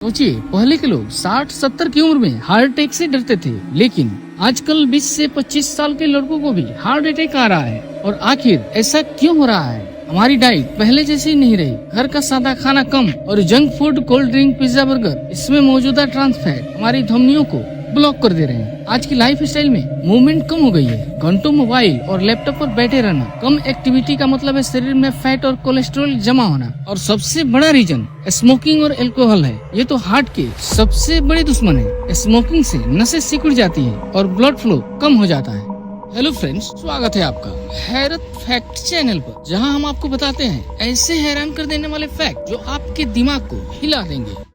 सोचिए, पहले के लोग 60-70 की उम्र में हार्ट अटैक से डरते थे, लेकिन आजकल 20 से 25 साल के लड़कों को भी हार्ट अटैक आ रहा है। और आखिर ऐसा क्यों हो रहा है? हमारी डाइट पहले जैसी नहीं रही। घर का सादा खाना कम और junk food, cold drink, pizza, burger, इसमें मौजूदा ट्रांस फैट हमारी धमनियों को ब्लॉक कर दे रहे हैं। आज की लाइफ स्टाइल में मूवमेंट कम हो गई है। घंटों मोबाइल और लैपटॉप पर बैठे रहना, कम एक्टिविटी का मतलब है शरीर में फैट और कोलेस्ट्रॉल जमा होना। और सबसे बड़ा रीजन स्मोकिंग और अल्कोहल है। ये तो हार्ट के सबसे बड़े दुश्मन है। स्मोकिंग से नसें सिकुड़ जाती है और ब्लड फ्लो कम हो जाता है। हेलो फ्रेंड्स, स्वागत है आपका हैरत फैक्ट चैनल पर, जहां हम आपको बताते हैं ऐसे हैरान कर देने वाले फैक्ट जो आपके दिमाग को हिला देंगे।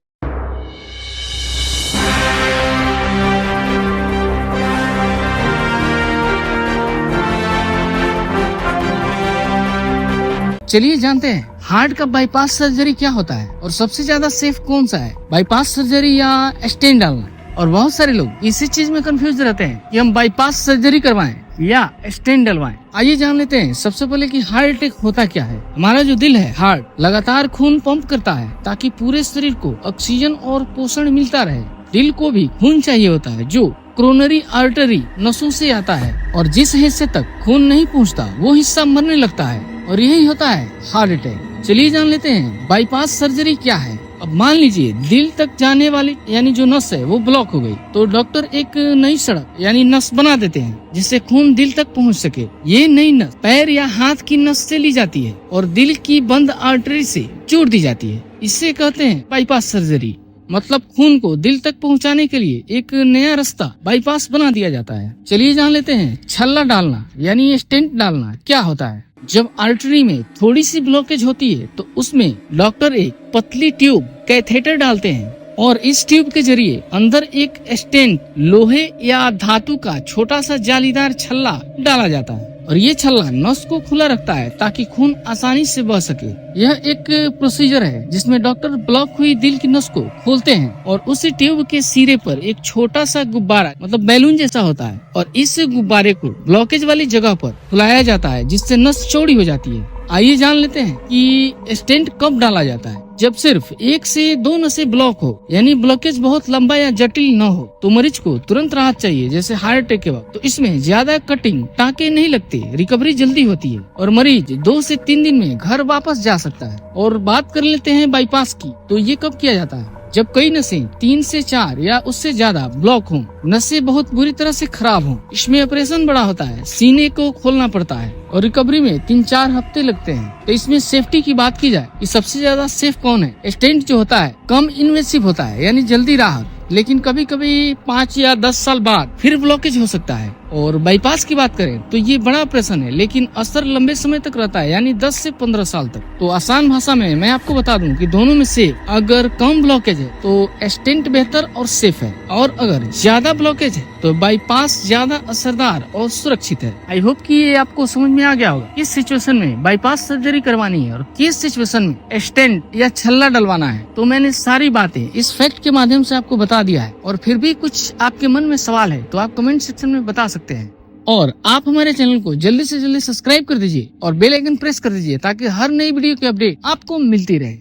चलिए जानते हैं हार्ट का बाईपास सर्जरी क्या होता है और सबसे ज्यादा सेफ कौन सा है, बाईपास सर्जरी या स्टेंट डालना। और बहुत सारे लोग इसी चीज में कंफ्यूज रहते हैं कि हम बाईपास सर्जरी करवाएं या स्टेंट डलवाएं। आइए जान लेते हैं सबसे पहले कि हार्ट अटैक होता क्या है। हमारा जो दिल है, हार्ट लगातार खून पंप करता है ताकि पूरे शरीर को ऑक्सीजन और पोषण मिलता रहे। दिल को भी खून चाहिए होता है जो कोरोनरी आर्टरी नसों से आता है, और जिस हिस्से तक खून नहीं पहुंचता वो हिस्सा मरने लगता है, और यही होता है हार्ट अटैक। चलिए जान लेते हैं बाईपास सर्जरी क्या है। अब मान लीजिए दिल तक जाने वाली यानी जो नस है वो ब्लॉक हो गई, तो डॉक्टर एक नई सड़क यानी नस बना देते हैं जिससे खून दिल तक पहुंच सके। ये नई नस पैर या हाथ की नस से ली जाती है और दिल की बंद आर्टरी से जोड़ दी जाती है। इसे कहते हैं बाईपास सर्जरी। मतलब खून को दिल तक पहुंचाने के लिए एक नया रास्ता बाईपास बना दिया जाता है। चलिए जान लेते हैं छल्ला डालना यानी स्टेंट डालना क्या होता है। जब आर्टरी में थोड़ी सी ब्लॉकेज होती है तो उसमें डॉक्टर एक पतली ट्यूब कैथेटर डालते हैं, और इस ट्यूब के जरिए अंदर एक स्टेंट लोहे या धातु का छोटा सा जालीदार छल्ला डाला जाता है, और ये छल्ला नस को खुला रखता है ताकि खून आसानी से बह सके। यह एक प्रोसीजर है जिसमें डॉक्टर ब्लॉक हुई दिल की नस को खोलते हैं और उसी ट्यूब के सिरे पर एक छोटा सा गुब्बारा मतलब बैलून जैसा होता है, और इस गुब्बारे को ब्लॉकेज वाली जगह पर फुलाया जाता है जिससे नस चौड़ी हो जाती है। आइए जान लेते हैं कि स्टेंट कब डाला जाता है। जब सिर्फ 1 से 2 नसें ब्लॉक हो, यानी ब्लॉकेज बहुत लंबा या जटिल न हो, तो मरीज को तुरंत राहत चाहिए, जैसे हार्ट अटैक के वक्त। तो इसमें ज्यादा कटिंग टाँके नहीं लगते, रिकवरी जल्दी होती है और मरीज 2 से 3 दिन में घर वापस जा सकता है। और बात कर लेते हैं बाईपास की, तो ये कब किया जाता है? जब कई नसें 3 से 4 या उससे ज्यादा ब्लॉक हों, नसें बहुत बुरी तरह से खराब हों। इसमें ऑपरेशन बड़ा होता है, सीने को खोलना पड़ता है और रिकवरी में 3-4 हफ्ते लगते हैं। तो इसमें सेफ्टी की बात की जाए कि सबसे ज्यादा सेफ कौन है? स्टेंट जो होता है कम इन्वेसिव होता है, यानी जल्दी राहत, लेकिन कभी कभी 5 या 10 साल बाद फिर ब्लॉकेज हो सकता है। और बाईपास की बात करें तो ये बड़ा ऑपरेशन है, लेकिन असर लंबे समय तक रहता है, यानी 10 से 15 साल तक। तो आसान भाषा में मैं आपको बता दूं कि दोनों में से अगर कम ब्लॉकेज है तो स्टेंट बेहतर और सेफ है, और अगर ज्यादा ब्लॉकेज है तो बाईपास ज्यादा असरदार और सुरक्षित है। आई होप कि ये आपको समझ में आ गया होगा किस सिचुएशन में बाईपास सर्जरी करवानी है और किस सिचुएशन में स्टेंट या छल्ला डलवाना है। तो मैंने सारी बातें इस फैक्ट के माध्यम से आपको बता दिया है, और फिर भी कुछ आपके मन में सवाल है तो आप कमेंट सेक्शन में बता सकते हैं। और आप हमारे चैनल को जल्दी से जल्दी सब्सक्राइब कर दीजिए और बेल आइकन प्रेस कर दीजिए ताकि हर नई वीडियो की अपडेट आपको मिलती रहे।